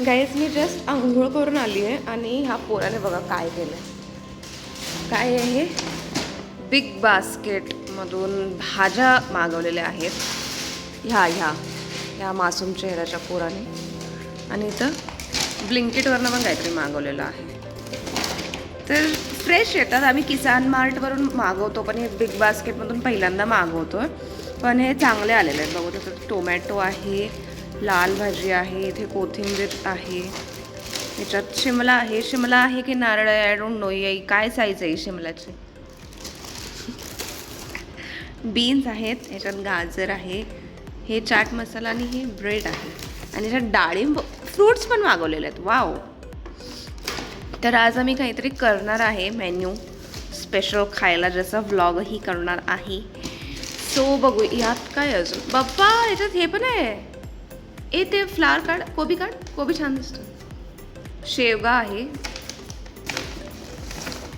Guys मी just आंघोळ करून आली आहे आणि ह्या पोराने बघा काय केलं. काय आहे, बिग बास्केटमधून भाज्या मागवलेल्या आहेत ह्या मासूम चेहऱ्याच्या पोराने. आणि इथं ब्लिंकिटवरनं पण काहीतरी मागवलेलं आहे. तर फ्रेश येतात. आम्ही किसान मार्टवरून मागवतो, पण हे बिग बास्केटमधून पहिल्यांदा मागवतो. पण हे चांगले आलेले आहेत. बघू तर टोमॅटो आहे, लाल भाजी आहे, इथे कोथिंबीर आहे, याच्यात शिमला आहे की नारळ आहे, आय डोंट नो. काय साईज आहे शिमलाची. बीन्स आहेत, याच्यात गाजर आहे, हे चाट मसाला आणि हे ब्रेड आहे. आणि याच्यात डाळिंब, फ्रूट्स पण मागवलेले आहेत. वाव. तर आज आम्ही काहीतरी करणार आहे मेन्यू स्पेशल खायला, ज्याचा व्लॉगही करणार आहे. सो बघू यात काय अजून. बाप्पा याच्यात हे पण आहे. ते फ्लावर काढ, कोबी छान दिसतो. शेवगा आहे,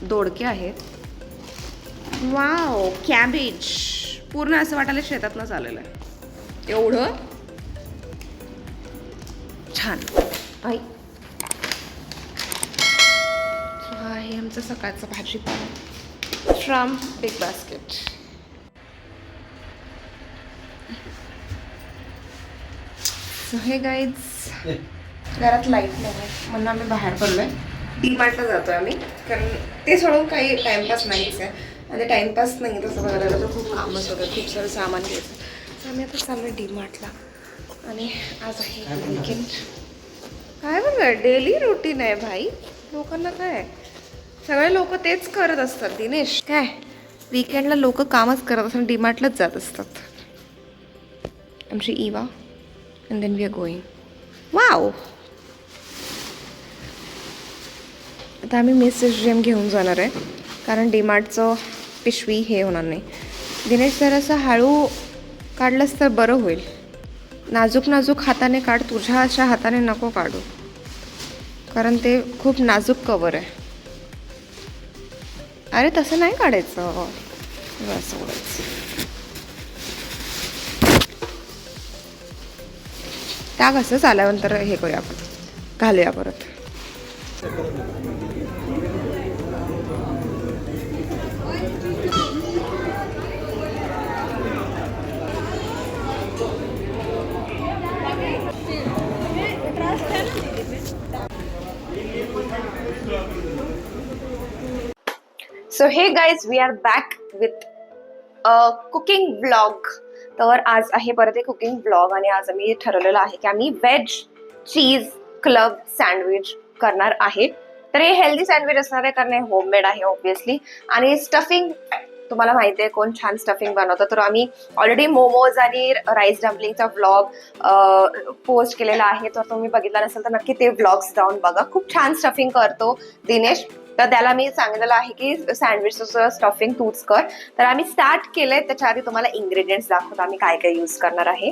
दोडके आहेत. वाव. कॅबेज पूर्ण असं वाटायला शेतातनं आलेलं आहे, एवढं छान. आई आहे आमचं सकाळचं भाजीपाला फ्रॉम बिग बास्केट. हे गाईज घरात लाईट नाही आहे म्हणून आम्ही बाहेर पडलोय. डीमार्टला जातोय आम्ही, कारण ते सोडून काही टाइमपास नाहीच आहे. आणि टाइमपास नाही तसं बघायला तर खूप कामच होतं, खूप सारं सामान घ्यायचं. तर आम्ही आता चाललो डीमार्टला. आणि आज आहे वीकेंड. काय बघा डेली रुटीन आहे भाई. लोकांना काय, सगळे लोक तेच करत असतात दिनेश. काय वीकेंडला लोक कामच करत असतात, डीमार्टलाच जात असतात. आमची Eva. And then we are going. Wow! आता आम्ही मिसेस जेम घेऊन जाणार आहे, कारण डीमार्टचं पिशवी हे होणार नाही. दिनेश जरासं हळू काढलंस तर बरं होईल. नाजूक हाताने काढ, तुझ्या अशा हाताने नको काढू, कारण ते खूप नाजूक कवर आहे. अरे तसं नाही काढायचं, असं उडायचं. टाक असंच आल्यानंतर हे करूया आपण, घालूया परत. So hey guys, we are back with a cooking blog. तर आज आहे परत एक कुकिंग ब्लॉग. आणि आज आम्ही ठरवलेलं आहे की आम्ही व्हेज चीज क्लब सँडविच करणार आहे. तर हे हेल्दी सँडविच असणार आहे, कारण हे होममेड आहे ऑब्व्हियसली. आणि स्टफिंग तुम्हाला माहिती आहे कोण छान स्टफिंग बनवतं. तर आम्ही ऑलरेडी मोमोज आणि राईस डम्पलिंगचा व्लॉग पोस्ट केलेला आहे. तर तुम्ही बघितला नसेल तर नक्की ते व्लॉग्स जाऊन बघा. खूप छान स्टफिंग करतो दिनेश. तर त्याला मी सांगितलेलं आहे की सँडविचचं स्टफिंग तूच कर. तर आम्ही स्टार्ट केलंय. त्याच्या आधी तुम्हाला इंग्रेडियंट्स दाखवतो आम्ही काय काय यूज करणार आहे.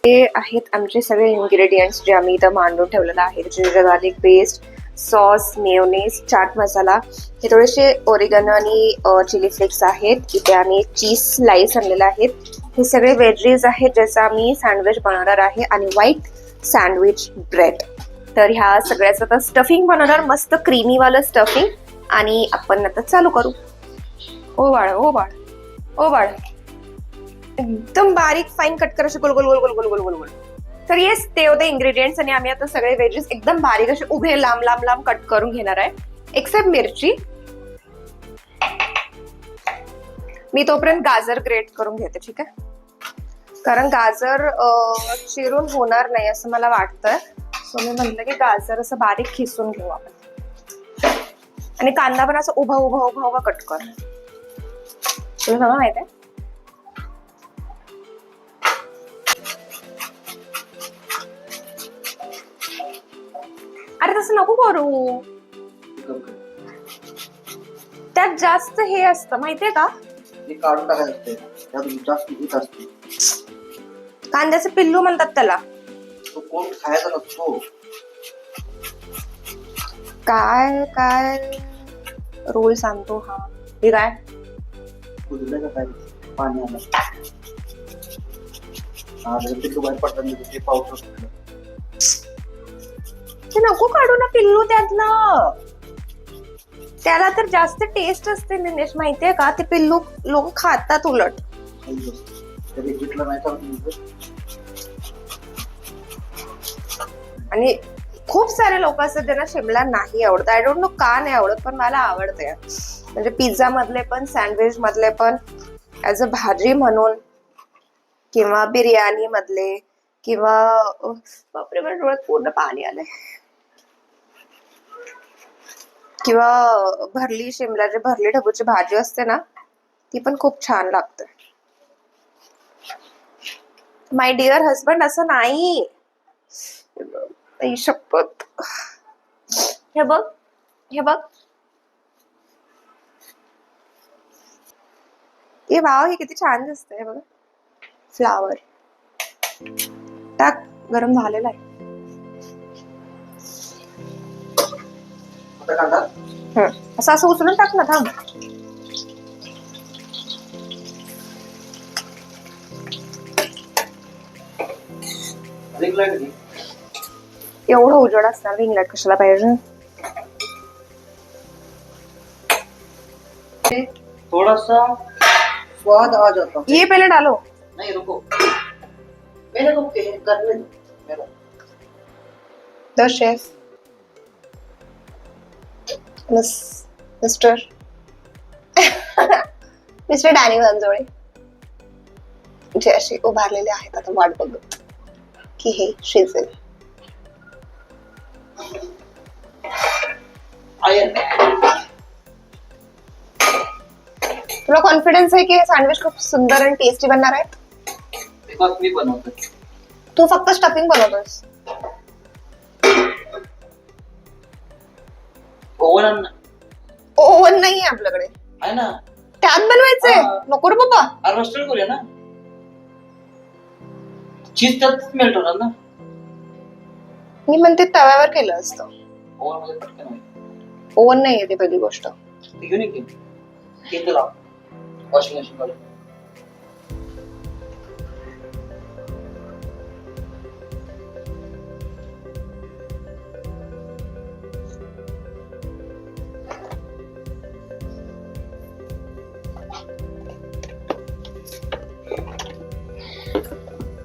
हे आहेत आमचे सगळे इंग्रेडियंट्स जे आम्ही इथं मांडून ठेवलेलं आहे. Ginger garlic paste, sauce, mayonnaise, chaat masala, हे थोडेसे ओरिगॅनो आणि चिली फ्लेक्स आहेत. इथे आम्ही चीज स्लाइस आणलेले आहेत. हे सगळे वेजीज आहेत ज्याचं आम्ही सँडविच बनवणार आहे. आणि व्हाईट सँडविच ब्रेड. तर ह्या सगळ्याचं आता स्टफिंग बनवणार, मस्त क्रीमीवालं स्टफिंग. आणि आपण आता चालू करू. ओ बाळ एकदम बारीक फाईन कट कर, असे गोल गोल गोल गोल गोल गोल गोल गोल. तर येस, ते होते इंग्रेडियंट्स. आणि आम्ही आता सगळे व्हेजेस एकदम बारीक असे उभे लांब लांब लांब कट करून घेणार आहे, एक्सेप्ट मिरची. मी तोपर्यंत गाजर ग्रेट करून घेते, ठीक आहे, कारण गाजर चिरून होणार नाही असं मला वाटतंय. सो मी म्हटलं की गाजर असं बारीक खिसून घेऊ आपण. आणि कांदा पण असं उभा उभा उभा उभा कट कर. तुला सगळं माहित आहे. अरे तसं नको करू, त्यात जास्त हे असतं माहितीये का. काढून टाकायचं, कांद्याचं पिल्लू म्हणतात त्याला. तो कोण खायचा नसतो. काय काय रोल सांगतो हा. हे काय कुदलं का काय पाणी आलं. हा पिल्लू बाहेर पडतात ते पाऊस. ते नको काढू ना पिल्लू त्यातलं. त्याला तर जास्त टेस्ट असते दिनेश, माहितीये का? ते पिल्लू लोक खातात उलट. तरी जिंकलं नाही तर आणि खूप सारे लोक असतात ज्यांना शिमला नाही आवडत. आय डोंट नो का नाही आवडत, पण मला आवडते. म्हणजे पिझ्झा मधले पण, सँडविच मधले पण, ऍज अ भाजी म्हणून, किंवा बिर्याणी मधले, किंवा बापरे माझ्या डोळ्यात पूर्ण पाणी आलंय, किंवा भरली शिमलाची भरली ढबूची भाजी असते ना, ती पण खूप छान लागते. माय डिअर हजबंड, असं नाही. आई शपथ. हे बघ, हे बघ. हे वाव, हे किती छान दिसतंय बघ. फ्लावर टाक, गरम झालेला आहे. असं असं उचलून टाक ना, थांब. एवढं उजड असणार, रिंग लाईट कशाला पाहिजे? थोड़ा सा स्वाद आ जाता. ये पहले डालो. नहीं रुको, मेरे को करने दो मेरा. द शेफ मिस्टर डॅनी वंजोळे जे असे उभारलेले आहेत आता वाट बघत की हे शिजेल. तुला कॉन्फिडन्स आहे की हे सँडविच खूप सुंदर आणि टेस्टी बनणार आहेत? बिकॉज मी बनवतो. तू फक्त स्टफिंग बनवतोस. ओव्हन नाही आपल्याकडे. आहे ना, त्यात बनवायचंय. नको रे बाबा. रोस्टेड करूया ना, चीज त्यात मेल्ट होणार ना. मी म्हणते तव्यावर केलं असतं. ओव्हन मध्ये पटकन होईल. ओव्हन नाहीये ती पहिली गोष्ट. ते घेऊन येते लाव वॉशिंग मशीन मध्ये.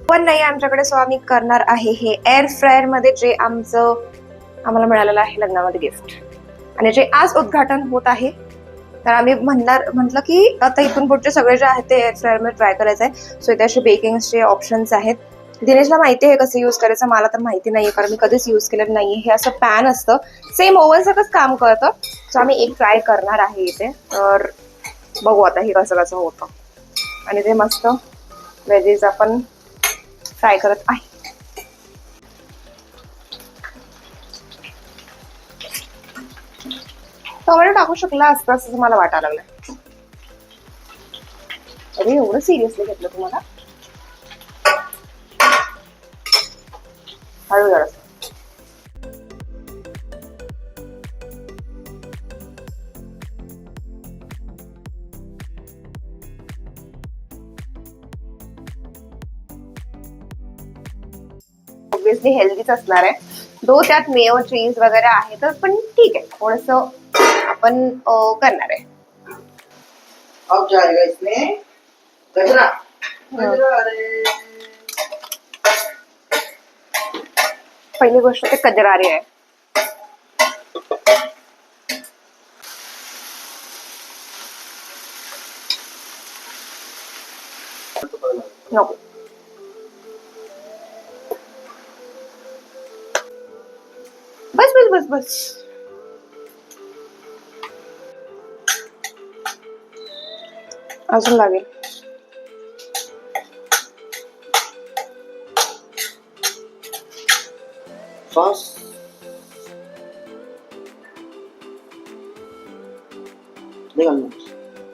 पण नाही आमच्याकडे, सो आम्ही करणार आहे हे एअर फ्रायर मध्ये, जे आम्हाला मिळालेलं आहे लग्नामध्ये गिफ्ट, आणि जे आज उद्घाटन होत आहे. तर आम्ही म्हटलं की आता इथून पुढचे सगळे जे आहेत ते एअर फ्रायर मध्ये ट्राय करायचं आहे. सो इथे असे बेकिंगचे ऑप्शन्स आहेत. दिनेशला माहिती आहे कसं यूज करायचं, मला तर माहिती नाहीये कारण मी कधीच यूज केलेलं नाहीये. हे असं पॅन असतं, सेम ओव्हन सारखंच काम करतं. सो आम्ही एक ट्राय करणार आहे इथे. तर बघू आता हे कसं कसं होतं. आणि ते मस्त व्हेजीज आपण फ्राय करत आहे. टोमॅटो टाकू शकला असतं असं मला वाटायला लागलं. अरे एवढं सिरियसली घेतलं तुम्हाला? हळू जरा. ऑब्विसली हेल्दीच असणार आहे. दो त्यात मेयो चीज वगैरे आहे, तर पण ठीक आहे, थोडस आपण करणार आहे. अब जाएगा इसमें गजरा. गजरा, अरे पहिली गोष्ट ते कजरारी आहे. नको. बस बस बस बस. अजून लागेल. सॉस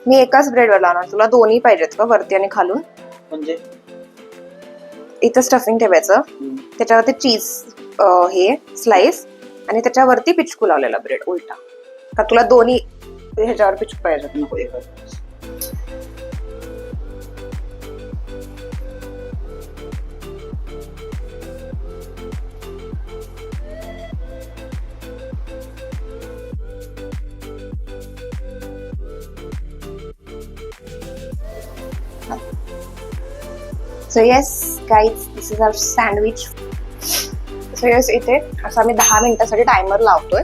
मी एकाच ब्रेडवर लावणार. तुला दोन्ही पाहिजेत का, वरती आणि खालून? म्हणजे इथं स्टफिंग ठेवायचं, त्याच्यावरती चीज हे स्लाइस, आणि त्याच्यावरती पिचकू लावलेला ब्रेड उलटा. का तुला दोन्ही ह्याच्यावर पिचकू पाहिजे? नको, एकच. So yes guys, this is our sandwich. So yes, इथे असं आम्ही 10 मिनिटासाठी टायमर लावतोय.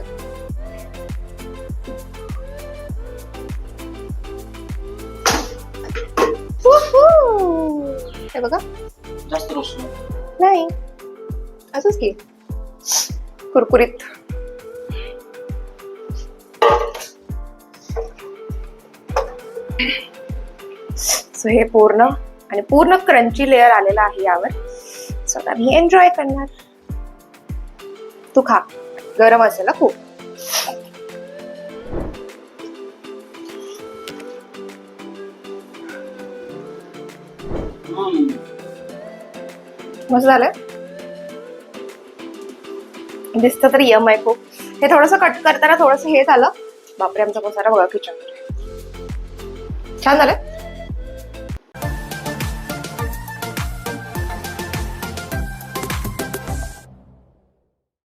हे बघा, जास्त रोस्ट नाही असंच की कुरकुरीत. सो हे पूर्ण आणि पूर्ण क्रंची लेअर आलेला आहे यावर. सो आता मी एन्जॉय करणार. तू खा, गरम असेल ना खूप. मस्त झालंय. दिसतं तर यम आहे खूप. हे थोडंसं कट करताना थोडंसं हे झालं. बापरे, आमचा पसारा बघा किचन. छान झालं.